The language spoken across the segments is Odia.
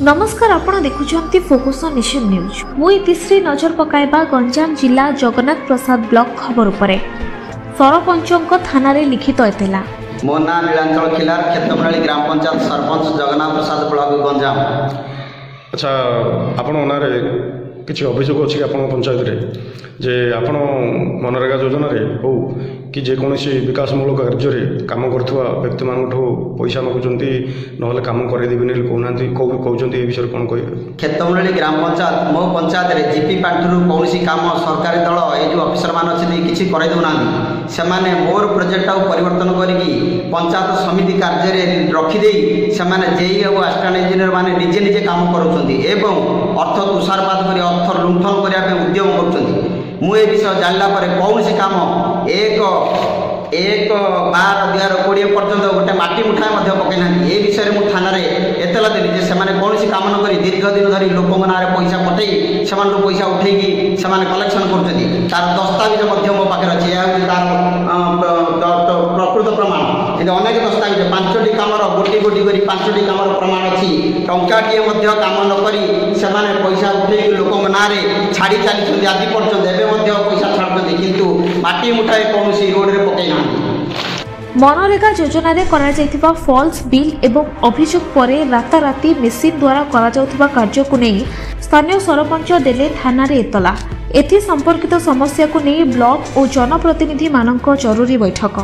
नमस्कार, आपण देखुछंती फोकस नेशन न्यूज। मु इतिश्री नजर पकाइबा गंजाम जिला जगन्नाथ प्रसाद ब्लॉक खबर उपरे। सरपंचक थाना रे लिखित एतला। मो ना नीलांचल खिलार खेतमराली ग्राम पंचायत सरपंच जगन्नाथ प्रसाद ब्लॉक गंजाम। अच्छा, आपण ओनारे किसी अभियोग अच्छी आप पंचायत रे जे आपण मनरेगा योजना रे हो कि जेकोसी विकासमूलक कार्य काम करुवा व्यक्ति मान पैसा मागुंट ना कम करदेवी कहते ये विषय कौन कह खेतमराली ग्राम पंचायत मो पंचायत रे जीपी पांठर कौन काम सरकारी दल ये जो अफिसर मान अच्छे किसी करदेना से मोर प्रोजेक्ट परिवर्तन करके पंचायत समिति कार्य रखिदे से जेई और असिस्टेंट इंजीनियर मैंने निजे निजे काम कर अर्थ तुषारपात कर अर्थ लुंठन करने उद्यम कर मुझे विषय जानला कौन सी काम एक 12/2020 पर्यंत गोटे माटी मुठा पकईना ये विषय मुझे थाना एतला देली से कौन सी काम न कर दीर्घ दिन धरी लोक ना पैसा पठे से पैसा उठे कलेक्शन कर दस्तावेज मो पाखे अच्छे यह तार प्रकृत प्रमाण कि अनेक दस्तावेज 5टी काम गोटी गोटी कर 5टी काम प्रमाण अच्छी टंकाटे काम नक से पैसा उठे लोक ना छाड़ी चली आज पर्यटन पैसा छाड़ते किंतु माटी मुठाए कौन रोड में पकईना। मनरेगा योजना रे करा जायथिबा फॉल्स बिल एवं अभियोग पर राताराती मेसिन द्वारा करा जाउथिबा कार्य को नहीं स्थानीय सरपंच देले थाना रे एतला। एथि संपर्कित समस्या को नहीं ब्लॉक और जनप्रतिनिधि मानक जरूरी बैठक।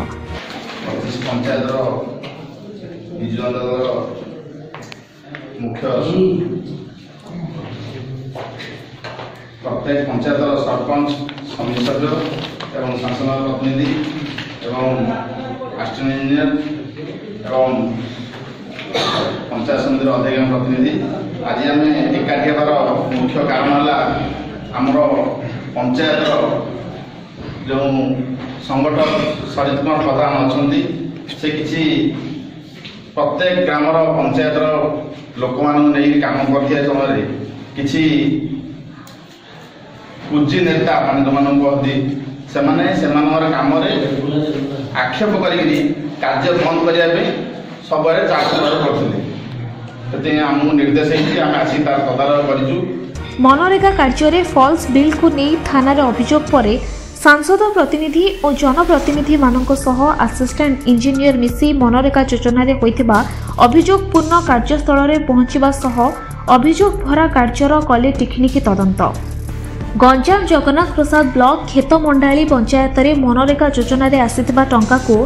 प्रत्येक पंचायत सरपंच समिति सभ्य एवं शासन प्रतिनिधि एवं असिस्टेंट इंजीनियर एवं पंचायत समिति अध्यक्ष प्रतिनिधि आज आम एकाठी होबार मुख्य कारण है आमर पंचायत जो संगठक सरित कुमार प्रधान अच्छा से किसी प्रत्येक ग्रामर पंचायत लोक नहीं काम कर समय किसी पूजी नेता मान जो मान कहती से कम आक्षेप कर कार्य बंद करने सब करते आमको निर्देश आम आसी तदारख कर। मनरेगा कार्य फॉल्स बिल को नहीं थाना रे अभियोग पर सांसद प्रतिनिधि और जनप्रतिनिधि मानक सह असिस्टेंट इंजीनियर मिसी मनरेगा योजना रे होइथिबा अभियोग पूर्ण कार्यस्थल रे पहुंचीबा सह अभियोग भरा कार्यर कले टिकनिकी तदंत। गंजाम जगन्नाथ प्रसाद ब्लॉक खेतमंडाली पंचायत रे मनरेगा योजना रे आसीथिबा टंका को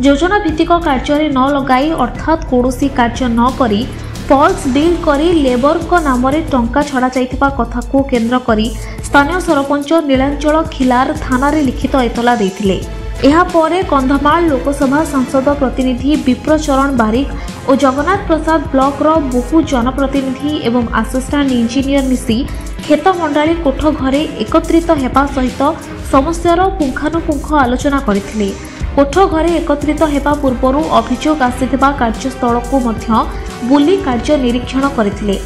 योजना भित्तिक कार्य न लगाई अर्थात कौनसी कार्य न करी फॉल्स बिल करी लेबर को नाम रे टंका छड़ा जाइथिबा कथा को केंद्र करी स्थानीय सरपंच नीलांचल खिलार थाना रे लिखित एतला देथिले। एहा परे कंधमाल लोकसभा सांसद प्रतिनिधि विप्रचरण बारिक और जगन्नाथ प्रसाद ब्लॉक रो बहु जनप्रतिनिधि एवं असिस्टेंट इंजीनियर मिसी खेतमंडाली कोठ घरे एकत्रित हेबा सहित समस्यार पुंखानुपुंख आलोचना करथिले। कोठ घरे एकत्रित हेबा पूर्वरु अभियोग आसीथिबा कार्यस्थल को मध्य बुली कार्य निरीक्षण करथिले।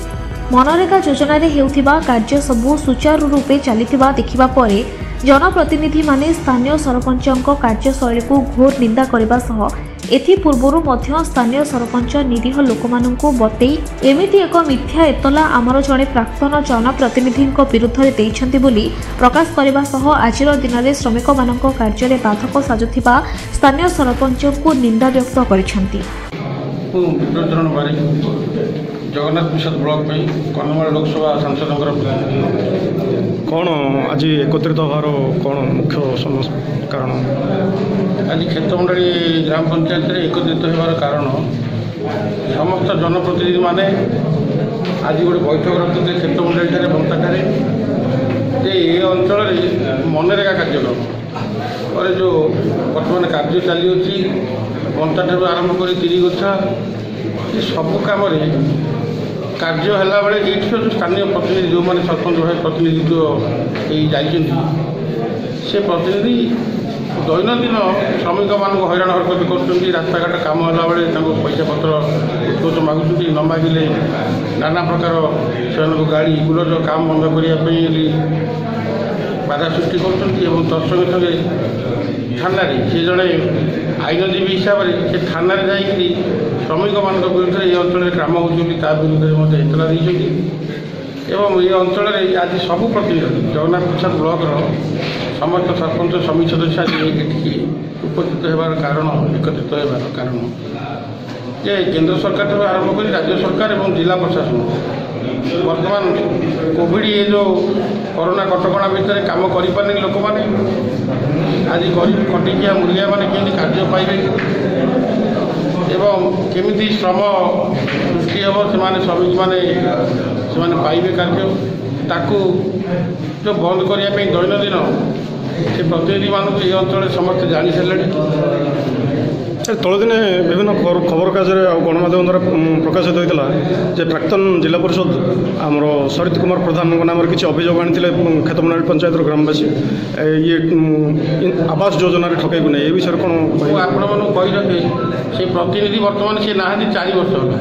मनरेगा योजना रे हेउथिबा कार्य सबु सुचारू रूपे चलिथिबा देखिबा परे जनप्रतिनिधि माने स्थानीय सरपंचक कार्यशैली को घोर निंदा करबा सह एथि पूर्वरु मध्य स्थानीय सरपंच निरीह लोकमानंकु बतेई एमिति एक मिथ्या एतला आमर जणे प्राक्तन जनप्रतिनिधि विरुद्ध रे देइछंती बोली प्रकाश करबा सह आजिर दिन रे श्रमिक मानक कार्य रे बाधक साजुथिबा स्थानीय सरपंच को निंदा व्यक्त करिसंती। जगन्नाथ प्रसाद ब्लॉक में कंधमाल लोकसभा सांसद कौन आज एकत्रित होवार कौन मुख्य कारण आज खेतमंडाली ग्राम पंचायत एकत्रित होवार कारण समस्त जनप्रतिनिधि माने आज गोटे बैठक रखते खेतमंडाली बंताटारे ये अंचल मनरेगा कार्यक्रम पर जो बर्तमान कार्य चली बंताठू आरंभ कर तिरिगछा सबु कम कार्य है बेले ये स्थानीय प्रतिनिधि जो मैंने सरपंच भाई प्रतिनिधित्व से प्रतिनिधि दैनंदिन श्रमिक मान हईराण हरकत कर रास्ताघाट कम है बेले पैसा पत्र उत्कोच मागुंट न मागिले नाना प्रकार से गाड़ी कूलर काम बंद करने बाधा सृष्टि कर तत्संगे संगे थाना से जड़े ଆଇନଜୀବୀ ହିସାବରେ ସେ ଥାନାରେ ଯାଇକରି ଶ୍ରମିକମାନଙ୍କ ବିରୁଦ୍ଧରେ ଏ ଅଞ୍ଚଳରେ କାମ ହେଉଛି ବୋଲି ତା ବିରୁଦ୍ଧରେ ମଧ୍ୟ ଏତଲା ଦେଇଛନ୍ତି ଏବଂ ଏ ଅଞ୍ଚଳରେ ଆଜି ସବୁ ପ୍ରତିନିଧି ଜଗନ୍ନାଥ ପ୍ରସାଦ ବ୍ଲକର ସମସ୍ତ ସରପଞ୍ଚ ସମିତି ସଦସ୍ୟ ଆଜି ଏଠିକି ଉପସ୍ଥିତ ହେବାର କାରଣ ଏକତ୍ରିତ ହେବାର କାରଣ ଯେ କେନ୍ଦ୍ର ସରକାରଠାରୁ ଆରମ୍ଭ କରି ରାଜ୍ୟ ସରକାର ଏବଂ ଜିଲ୍ଲା ପ୍ରଶାସନ ବର୍ତ୍ତମାନ କୋଭିଡ଼ ଏ ଯେଉଁ କରୋନା କଟକଣା ଭିତରେ କାମ କରିପାରିନି ଲୋକମାନେ ଆଜି ଗରିବ ଖଟିକିଆ ମୂଲିଆମାନେ କେମିତି କାର୍ଯ୍ୟ ପାଇବେ ଏବଂ କେମିତି ଶ୍ରମ ସୃଷ୍ଟି ହେବ ଶ୍ରମିକମାନେ ସେମାନେ ପାଇବେ କାର୍ଯ୍ୟ ତାକୁ ଯେଉଁ ବନ୍ଦ କରିବା ପାଇଁ ଦୈନନ୍ଦିନ ସେ ପ୍ରତିନିଧିମାନଙ୍କୁ ଏ ଅଞ୍ଚଳରେ ସମସ୍ତେ ଜାଣିସାରିଲେଣି। ତଳଦିନେ ବିଭିନ୍ନ ଖବରକାଗଜରେ ଆଉ ଗଣମାଧ୍ୟମ ଦ୍ୱାରା ପ୍ରକାଶିତ ହୋଇଥିଲା ଯେ ପ୍ରାକ୍ତନ ଜିଲ୍ଲା ପରିଷଦ ଆମର ସରିତ କୁମାର ପ୍ରଧାନଙ୍କ ନାମରେ କିଛି ଅଭିଯୋଗ ଆଣିଥିଲେ କ୍ଷେତମଣ୍ଡଳୀ ପଞ୍ଚାୟତର ଗ୍ରାମବାସୀ ଇଏ ଆବାସ ଯୋଜନାରେ ଠକେଇକୁ ନେଇ ଏ ବିଷୟରେ କ'ଣ ମୁଁ ଆପଣମାନଙ୍କୁ କହିରଖେ ସେ ପ୍ରତିନିଧି ବର୍ତ୍ତମାନ ସେ ନାହାନ୍ତି 4 ବର୍ଷ ହେଲା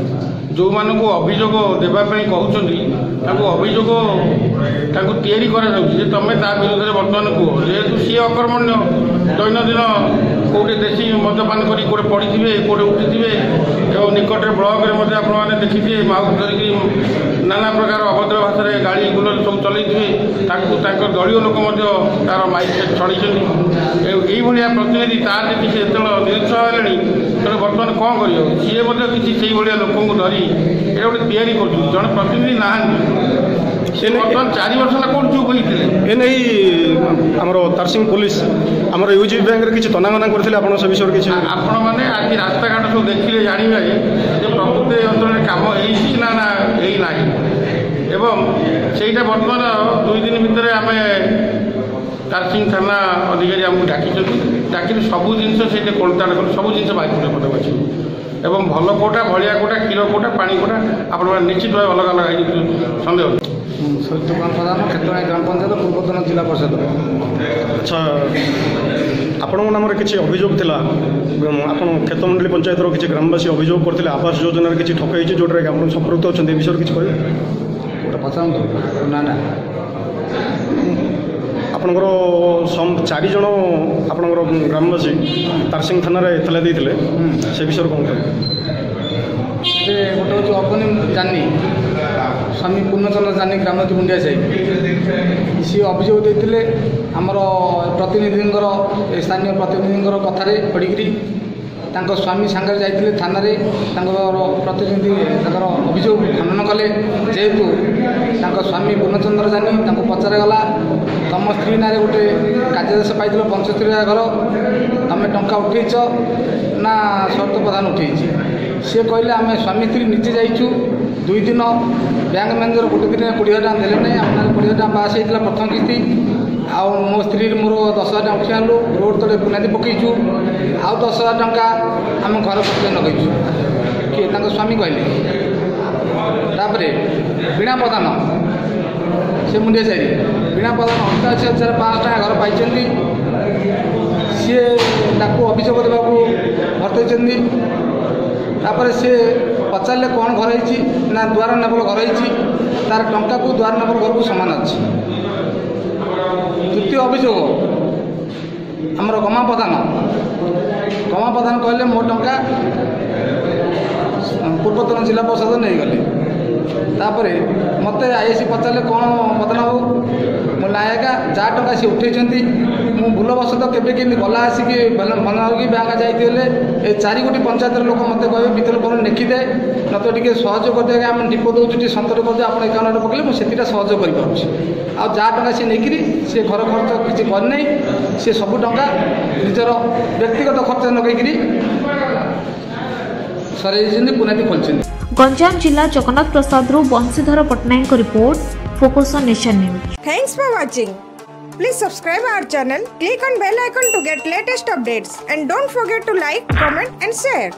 ଯେଉଁମାନଙ୍କୁ ଅଭିଯୋଗ ଦେବା ପାଇଁ କହୁଛନ୍ତି ତାଙ୍କୁ ତିଆରି କରାଯାଉଛି ଯେ ତୁମେ ତା ବିରୁଦ୍ଧରେ ବର୍ତ୍ତମାନ କୁହ ଯେହେତୁ ସିଏ ଅକର୍ମଣ୍ୟ ଦୈନନ୍ଦିନ କେଉଁଠି ଦେଶୀ ମଦ୍ୟପାନ କରି କେଉଁଠି ପଡ଼ିଥିବେ କେଉଁଠି ଉଠିଥିବେ ଏବଂ ନିକଟରେ ବ୍ଲକରେ ମଧ୍ୟ ଆପଣମାନେ ଦେଖିଥିବେ ମାଉସ ଧରିକି ନାନା ପ୍ରକାର ଅଭଦ୍ର ଭାଷାରେ ଗାଡ଼ି ଗୁଲରେ ସବୁ ଚଲେଇଥିବେ ତାଙ୍କୁ ତାଙ୍କ ଦଳୀୟ ଲୋକ ମଧ୍ୟ ତାର ମାଇକ୍ ଛଡ଼େଇଛନ୍ତି ଏଇଭଳିଆ ପ୍ରତିନିଧି ତାର ଯଦି ସେ ଯେତେବେଳେ ନିରୁତ୍ସାହ ହେଲେଣି ତେଣୁ ବର୍ତ୍ତମାନ କ'ଣ କରିବ ସିଏ ମଧ୍ୟ କିଛି ସେଇଭଳିଆ ଲୋକଙ୍କୁ ଧରି ଏଇଟା ଗୋଟେ ତିଆରି କରୁଛନ୍ତି ଜଣେ ପ୍ରତିନିଧି ନାହାନ୍ତି ସେ ବର୍ତ୍ତମାନ 4 ବର୍ଷ ହେଲା କ'ଣ ଚୁପ୍ ହୋଇଥିଲେ ଏନେଇ ଆମର ତାରସିଂ ପୋଲିସ ଆମର ୟୁଜି ବ୍ୟାଙ୍କରେ କିଛି ତନାଘନା କରିଥିଲେ ଆପଣ ସେ ବିଷୟରେ କିଛି ଆପଣମାନେ ଆଜି ରାସ୍ତାଘାଟ ସବୁ ଦେଖିଲେ ଜାଣିବେ ଯେ ପ୍ରକୃତ ଏ ଅଞ୍ଚଳରେ କାମ ହେଇଛି ନା ହେଇନାହିଁ ଏବଂ ସେଇଟା ବର୍ତ୍ତମାନ 2 ଦିନ ଭିତରେ ଆମେ ତାରସିଂ ଥାନା ଅଧିକାରୀ ଆମକୁ ଡାକିକି ସବୁ ଜିନିଷ ସେଇଠି କୋଳତାଡ଼ କଲେ ସବୁ ଜିନିଷ ବାଇପୁରରେ ମଧ୍ୟ ଅଛି ଏବଂ ଭଲ କୋଟା ଭଳିଆ କୋଟା କ୍ଷୀର କୋଟା ପାଣି କୋଟା ଆପଣମାନେ ନିଶ୍ଚିତ ଭାବେ ଅଲଗା ଅଲଗା ହେଇଛି ସନ୍ଦେହ ସରିତ କୁମାର ପ୍ରଧାନ କ୍ଷେତମଣ୍ଡଳୀ ଗ୍ରାମ ପଞ୍ଚାୟତ ପୂର୍ବତନ ଜିଲ୍ଲା ପରିଷଦ। ଆଚ୍ଛା ଆପଣଙ୍କ ନାମରେ କିଛି ଅଭିଯୋଗ ଥିଲା ଆପଣ କ୍ଷେତମଣ୍ଡଳୀ ପଞ୍ଚାୟତର କିଛି ଗ୍ରାମବାସୀ ଅଭିଯୋଗ କରିଥିଲେ ଆବାସ ଯୋଜନାରେ କିଛି ଠକ ହେଇଛି ଯେଉଁଟାକି ଆପଣ ସମ୍ପୃକ୍ତ ଅଛନ୍ତି ଏ ବିଷୟରେ କିଛି କହିବେ ଗୋଟେ ପଚାରନ୍ତୁ ନା ଆପଣଙ୍କର 4 ଜଣ ଆପଣଙ୍କର ଗ୍ରାମବାସୀ ତାରସିଂ ଥାନାରେ ଏତଲା ଦେଇଥିଲେ ସେ ବିଷୟରେ କ'ଣ କହିବେ ସେ ଗୋଟେ ହେଉଛି ଅବନୀ ଜାନି ସ୍ୱାମୀ ପୂର୍ଣ୍ଣଚନ୍ଦ୍ର ଜାନି ଗ୍ରାମନଦୀ ମୁଣ୍ଡିଆ ସାହି ସିଏ ଅଭିଯୋଗ ଦେଇଥିଲେ ଆମର ପ୍ରତିନିଧିଙ୍କର ସ୍ଥାନୀୟ ପ୍ରତିନିଧିଙ୍କର କଥାରେ ପଡ଼ିକିରି ତାଙ୍କ ସ୍ୱାମୀ ସାଙ୍ଗରେ ଯାଇଥିଲେ ଥାନାରେ ତାଙ୍କର ପ୍ରତିନିଧି ତାଙ୍କର ଅଭିଯୋଗ ଖଣ୍ଡନ କଲେ ଯେହେତୁ ତାଙ୍କ ସ୍ୱାମୀ ପୂର୍ଣ୍ଣଚନ୍ଦ୍ର ଜାନି ତାଙ୍କୁ ପଚରାଗଲା ତମ ସ୍ତ୍ରୀ ନାଁରେ ଗୋଟେ କାର୍ଯ୍ୟାଦେଶ ପାଇଥିଲ 75 ଘର ତମେ ଟଙ୍କା ଉଠେଇଛ ନା ସରିତ ପ୍ରଧାନ ଉଠେଇଛି ସିଏ କହିଲେ ଆମେ ସ୍ୱାମୀ ସ୍ତ୍ରୀ ନିଜେ ଯାଇଛୁ 2 ଦିନ ବ୍ୟାଙ୍କ ମ୍ୟାନେଜର ଗୋଟେ ଦିନ 20,000 ଟଙ୍କା ଦେଲେ ନାହିଁ ଆମ ନାଁରେ 20,000 ଟଙ୍କା ପାସ୍ ହେଇଥିଲା ପ୍ରଥମ କିସ୍ତି ଆଉ ମୋ ସ୍ତ୍ରୀ ମୋର 10,000 ଟଙ୍କା ଉଠି ଆଣିଲୁ ରୋଡ଼ ତଳେ ବୁନାଦି ପକାଇଛୁ ଆଉ 10,000 ଟଙ୍କା ଆମେ ଘର ଖର୍ଚ୍ଚ ଲଗେଇଛୁ କିଏ ତାଙ୍କ ସ୍ୱାମୀ କହିଲେ ତାପରେ ବୀଣା ପ୍ରଧାନ ସେ ମୁଣ୍ଡିଆ ସାହି ବୀଣା ପ୍ରଧାନ 88,500 ଟଙ୍କା ଘର ପାଇଛନ୍ତି ସିଏ ତାକୁ ଅଭିଯୋଗ ଦେବାକୁ ଭର୍ତ୍ତେଇଛନ୍ତି ତାପରେ ସେ ପଚାରିଲେ କ'ଣ ଘର ହେଇଛି ନା ଦୁଆର ନେବଲ ଘର ହେଇଛି ତାର ଟଙ୍କାକୁ ଦୁଆର ନେବଲ ଘରକୁ ସମାନ ଅଛି। ଦ୍ୱିତୀୟ ଅଭିଯୋଗ ଆମର ଗମା ପ୍ରଧାନ କହିଲେ ମୋ ଟଙ୍କା ପୂର୍ବତନ ଜିଲ୍ଲା ପରିଷଦ ନେଇଗଲେ ତାପରେ ମୋତେ ଆଇଏସି ପଚାରିଲେ କ'ଣ ପ୍ରଧାନ ବାବୁ ମୋ ନାୟକା ଯାହା ଟଙ୍କା ସେ ଉଠେଇଛନ୍ତି ମୁଁ ଭୁଲବଶତଃ କେବେ କେମିତି ଗଲା ଆସିକି ମନୋରକି ବ୍ୟାଙ୍କ ଯାଇଥିଲେ ଏ 4 ଗୋଟି ପଞ୍ଚାୟତର ଲୋକ ମୋତେ କହିବେ ଭିତରେ କ'ଣ ଲେଖିଦେ ମୋତେ ଟିକେ ସହଯୋଗ କରିଦେବେ ଆମେ ଢିପ ଦେଉଛୁ ଟିକେ ସନ୍ତର କରିଦେବେ ଆପଣ ଏକାଉଣ୍ଟରେ ପକେଇଲେ ମୁଁ ସେଥିଟା ସହଯୋଗ କରିପାରୁଛି ଆଉ ଯାହା ଟଙ୍କା ସେ ନେଇକିରି ସେ ଘର ଖର୍ଚ୍ଚ କିଛି କରିନାହିଁ ସେ ସବୁ ଟଙ୍କା ନିଜର ବ୍ୟକ୍ତିଗତ ଖର୍ଚ୍ଚ ଲଗେଇକିରି ସରେଇଛନ୍ତି ପୁନାଦି ଖୋଲିଛନ୍ତି। ଗଞ୍ଜାମ ଜିଲ୍ଲା ଜଗନ୍ନାଥ ପ୍ରସାଦରୁ ବଂଶୀଧର ପଟ୍ଟନାୟକଙ୍କ report focus on nation news. Thanks for watching. Please subscribe our channel, click on bell icon to get latest updates and don't forget to like, comment and share.